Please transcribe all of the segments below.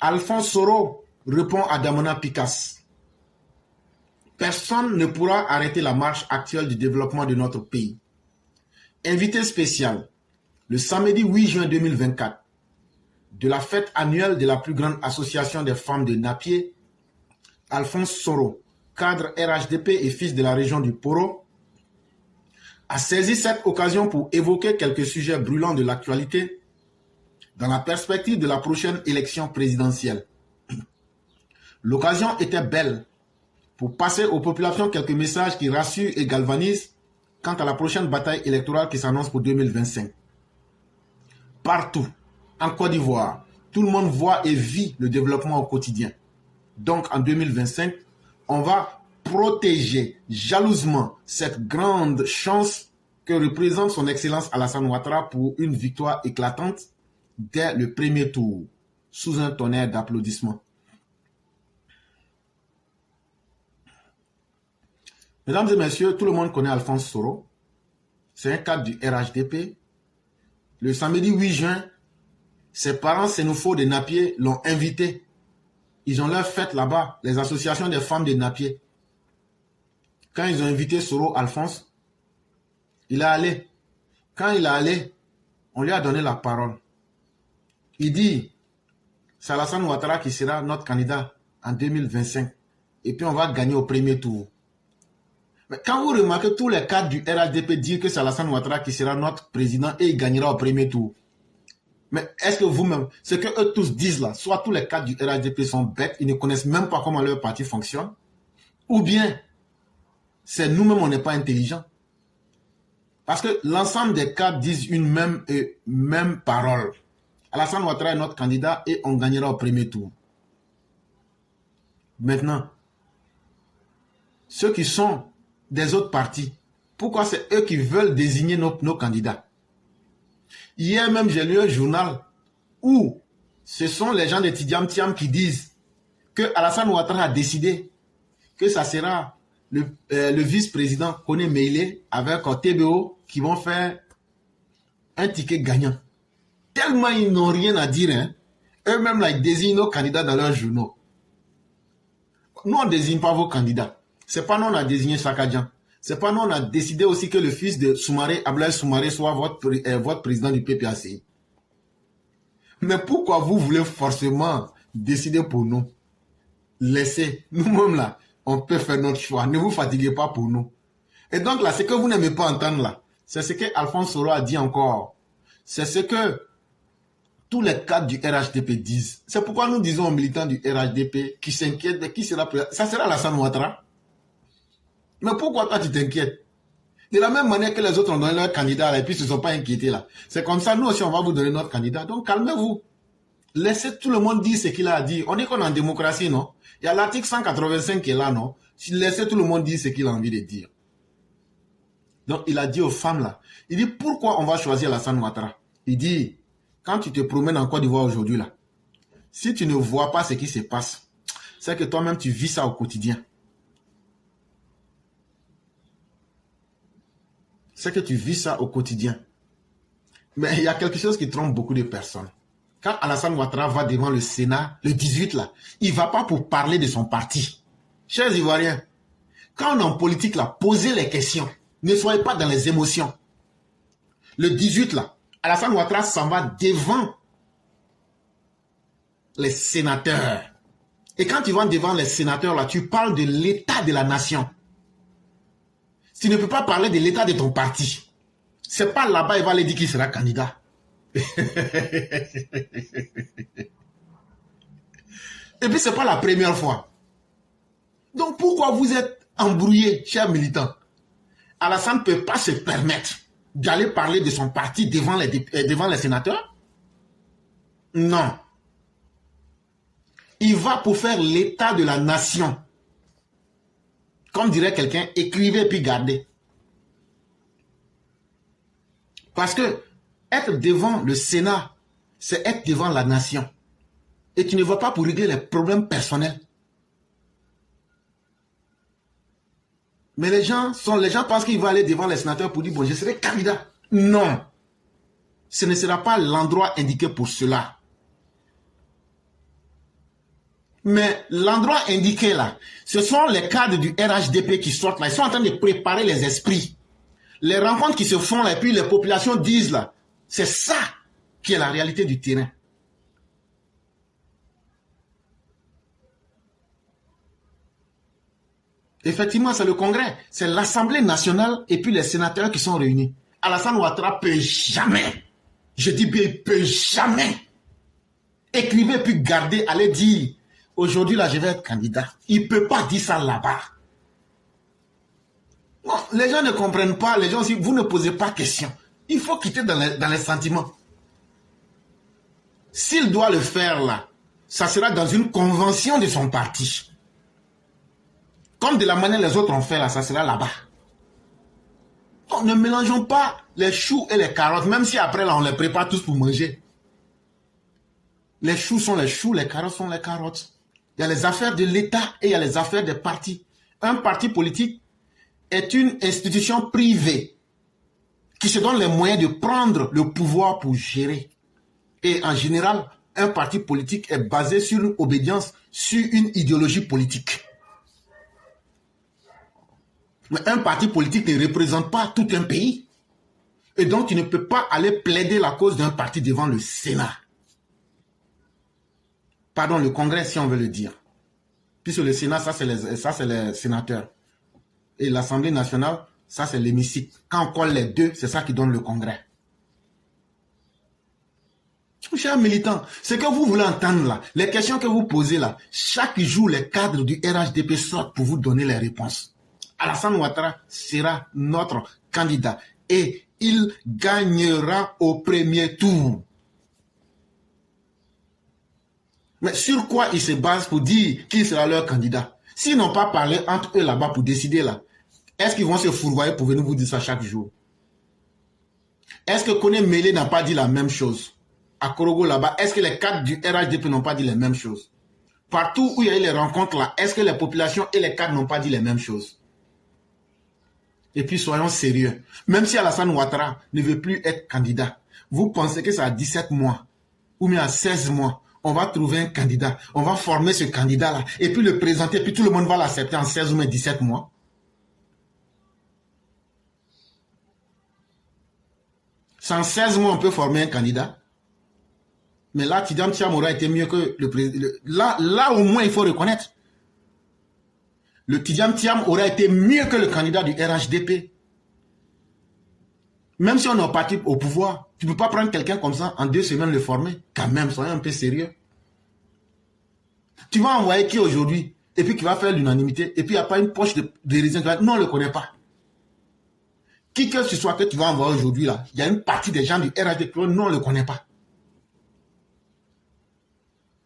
Alphonse Soro répond à Damona Picasse. Personne ne pourra arrêter la marche actuelle du développement de notre pays. Invité spécial, le samedi 8 juin 2024, de la fête annuelle de la plus grande association des femmes de Napier, Alphonse Soro, cadre RHDP et fils de la région du Poro, a saisi cette occasion pour évoquer quelques sujets brûlants de l'actualité dans la perspective de la prochaine élection présidentielle. L'occasion était belle pour passer aux populations quelques messages qui rassurent et galvanisent quant à la prochaine bataille électorale qui s'annonce pour 2025. Partout, en Côte d'Ivoire, tout le monde voit et vit le développement au quotidien. Donc en 2025, on va protéger jalousement cette grande chance que représente son Excellence Alassane Ouattara pour une victoire éclatante dès le premier tour, sous un tonnerre d'applaudissements. Mesdames et messieurs, tout le monde connaît Alphonse Soro. C'est un cadre du RHDP. Le samedi 8 juin, ses parents sénoufos de Napier l'ont invité. Ils ont leur fête là-bas, les associations des femmes de Napier. Quand ils ont invité Soro Alphonse, il est allé. Quand il est allé, on lui a donné la parole. Il dit, c'est Alassane Ouattara qui sera notre candidat en 2025. Et puis on va gagner au premier tour. Mais quand vous remarquez tous les cadres du RHDP dire que c'est Alassane Ouattara qui sera notre président et il gagnera au premier tour. Mais est-ce que vous-même, ce que eux tous disent là, soit tous les cadres du RHDP sont bêtes, ils ne connaissent même pas comment leur parti fonctionne, ou bien c'est nous-mêmes on n'est pas intelligents. Parce que l'ensemble des cadres disent une même parole. Alassane Ouattara est notre candidat et on gagnera au premier tour. Maintenant, ceux qui sont des autres partis, pourquoi c'est eux qui veulent désigner nos candidats? Hier même, j'ai lu un journal où ce sont les gens de Tidiam Tiam qui disent que Alassane Ouattara a décidé que ça sera le vice-président Koné Meïlé avec TBO qui vont faire un ticket gagnant. Tellement ils n'ont rien à dire. Hein. Eux-mêmes, là, ils désignent nos candidats dans leurs journaux. Nous, on ne désigne pas vos candidats. C'est pas nous, on a désigné Sakadjan. C'est pas nous, on a décidé aussi que le fils de Soumaré, Ablaye Soumaré, soit votre président du PPACI. Mais pourquoi vous voulez forcément décider pour nous? Laissez, nous-mêmes là, on peut faire notre choix. Ne vous fatiguez pas pour nous. Et donc là, ce que vous n'aimez pas entendre là, c'est ce que Alphonse Soro a dit encore. C'est ce que tous les cadres du RHDP disent. C'est pourquoi nous disons aux militants du RHDP qui s'inquiètent de qui sera président. Ça sera Alassane Ouattara. Mais pourquoi toi tu t'inquiètes? De la même manière que les autres ont donné leur candidat là, et puis ils ne se sont pas inquiétés là. C'est comme ça, nous aussi on va vous donner notre candidat. Donc calmez-vous. Laissez tout le monde dire ce qu'il a à dire. On dit qu'on est en démocratie, non? Il y a l'article 185 qui est là, non? Laissez tout le monde dire ce qu'il a envie de dire. Donc il a dit aux femmes là, il dit pourquoi on va choisir Alassane Ouattara? Il dit, quand tu te promènes en Côte d'Ivoire aujourd'hui là, si tu ne vois pas ce qui se passe, c'est que toi-même tu vis ça au quotidien. C'est que tu vis ça au quotidien. Mais il y a quelque chose qui trompe beaucoup de personnes. Quand Alassane Ouattara va devant le Sénat, le 18 là, il ne va pas pour parler de son parti. Chers Ivoiriens, quand on est en politique là, posez les questions. Ne soyez pas dans les émotions. Le 18 là, Alassane Ouattara s'en va devant les sénateurs. Et quand tu vas devant les sénateurs là, tu parles de l'état de la nation. Tu ne peux pas parler de l'état de ton parti. C'est pas là-bas, il va aller dire qu'il sera candidat. Et puis, c'est pas la première fois. Donc, pourquoi vous êtes embrouillés, chers militants? Alassane ne peut pas se permettre d'aller parler de son parti devant les sénateurs? Non. Il va pour faire l'état de la nation. Comme dirait quelqu'un, écrivez puis gardez. Parce que être devant le Sénat, c'est être devant la nation. Et tu ne vas pas pour régler les problèmes personnels. Mais les gens pensent qu'ils vont aller devant les sénateurs pour dire, bon, je serai candidat. Non. Ce ne sera pas l'endroit indiqué pour cela. Mais l'endroit indiqué là, ce sont les cadres du RHDP qui sortent là. Ils sont en train de préparer les esprits. Les rencontres qui se font là, et puis les populations disent là, c'est ça qui est la réalité du terrain. Effectivement, c'est le Congrès, c'est l'Assemblée nationale et puis les sénateurs qui sont réunis. Alassane Ouattara peut jamais, je dis bien, il peut jamais écrire puis garder, aller dire, aujourd'hui là je vais être candidat. Il ne peut pas dire ça là-bas. Non, les gens ne comprennent pas, les gens aussi, vous ne posez pas question. Il faut quitter dans les sentiments. S'il doit le faire là, ça sera dans une convention de son parti. Comme de la manière les autres ont fait là, ça sera là-bas. Donc, ne mélangeons pas les choux et les carottes, même si après là on les prépare tous pour manger. Les choux sont les choux, les carottes sont les carottes. Il y a les affaires de l'État et il y a les affaires des partis. Un parti politique est une institution privée qui se donne les moyens de prendre le pouvoir pour gérer. Et en général, un parti politique est basé sur une obédience, sur une idéologie politique. Mais un parti politique ne représente pas tout un pays. Et donc, tu ne peux pas aller plaider la cause d'un parti devant le Sénat. Pardon, le Congrès, si on veut le dire. Puisque le Sénat, ça, c'est les sénateurs. Et l'Assemblée nationale, ça, c'est l'hémicycle. Quand on colle les deux, c'est ça qui donne le Congrès. Chers militants, ce que vous voulez entendre là, les questions que vous posez là, chaque jour, les cadres du RHDP sortent pour vous donner les réponses. Alassane Ouattara sera notre candidat et il gagnera au premier tour. Mais sur quoi ils se basent pour dire qui sera leur candidat? S'ils n'ont pas parlé entre eux là-bas pour décider là, est-ce qu'ils vont se fourvoyer pour venir vous dire ça chaque jour? Est-ce que Koné Mélé n'a pas dit la même chose? À Korogo là-bas, est-ce que les cadres du RHDP n'ont pas dit les mêmes choses? Partout où il y a eu les rencontres là, est-ce que les populations et les cadres n'ont pas dit les mêmes choses? Et puis soyons sérieux. Même si Alassane Ouattara ne veut plus être candidat, vous pensez que c'est à 17 mois ou bien à 16 mois, on va trouver un candidat, on va former ce candidat-là et puis le présenter, et puis tout le monde va l'accepter en 16 ou bien 17 mois? En 16 mois, on peut former un candidat. Mais là, Tidjam Thiam aura été mieux que le président. Là, au moins, il faut reconnaître. Le Tidjam Thiam aura été mieux que le candidat du RHDP. Même si on est parti au pouvoir, tu ne peux pas prendre quelqu'un comme ça, en 2 semaines le former. Quand même, soyons un peu sérieux. Tu vas envoyer qui aujourd'hui? Et puis qui va faire l'unanimité. Et puis il n'y a pas une poche de raisins. Non, on ne le connaît pas. Qui que ce soit que tu vas envoyer aujourd'hui, là, il y a une partie des gens du RHDP, non, on ne le connaît pas.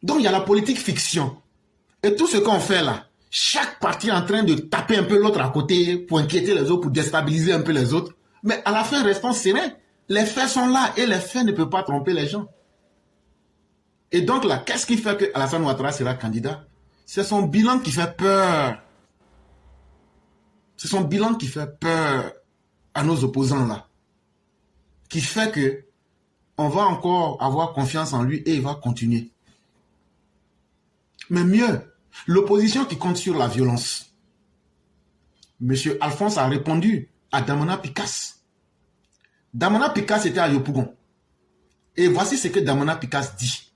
Donc il y a la politique fiction. Et tout ce qu'on fait là, chaque parti est en train de taper un peu l'autre à côté pour inquiéter les autres, pour déstabiliser un peu les autres. Mais à la fin, restons sereins. Les faits sont là et les faits ne peuvent pas tromper les gens. Et donc là, qu'est-ce qui fait que Alassane Ouattara sera candidat? C'est son bilan qui fait peur. C'est son bilan qui fait peur à nos opposants là. Qui fait que on va encore avoir confiance en lui et il va continuer. Mais mieux, l'opposition qui compte sur la violence. Monsieur Alphonse a répondu à Damana Picasse. Damana Picasse était à Yopougon. Et voici ce que Damana Picasse dit.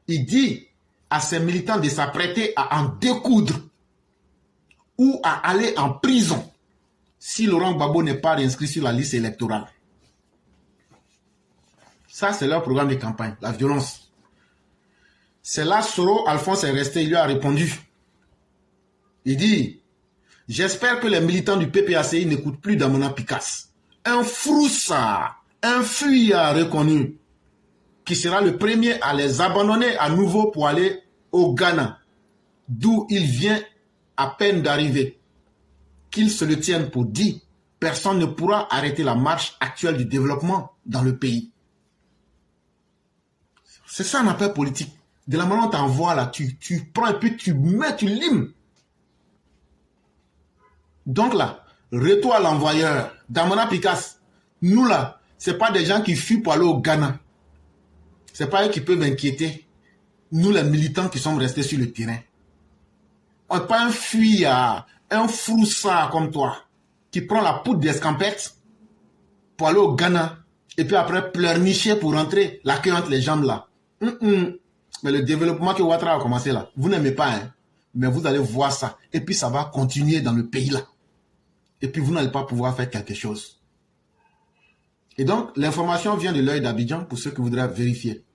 Il dit à ses militants de s'apprêter à en découdre ou à aller en prison si Laurent Gbagbo n'est pas réinscrit sur la liste électorale. Ça, c'est leur programme de campagne, la violence. C'est là Soro Alphonse est resté, il lui a répondu. Il dit, j'espère que les militants du PPACI n'écoutent plus Damana Picasse. Un froussard, un fuyard reconnu, qui sera le premier à les abandonner à nouveau pour aller au Ghana, d'où il vient à peine d'arriver. Qu'ils se le tiennent pour dit, personne ne pourra arrêter la marche actuelle du développement dans le pays. C'est ça un appel politique. De la manière dont on t'envoie là, tu prends et puis tu mets, tu limes. Donc là, retour à l'envoyeur, Damana Picasse, nous là, ce n'est pas des gens qui fuient pour aller au Ghana. Ce n'est pas eux qui peuvent inquiéter. nous les militants qui sommes restés sur le terrain. On n'est pas un fuyard, un froussard comme toi, qui prend la poudre d'escampette pour aller au Ghana, et puis après pleurnicher pour rentrer, la queue entre les jambes là. Mais le développement que Ouattara a commencé là, vous n'aimez pas, hein? Mais vous allez voir ça. Et puis ça va continuer dans le pays là. Et puis vous n'allez pas pouvoir faire quelque chose. Et donc, l'information vient de l'œil d'Abidjan pour ceux qui voudraient vérifier.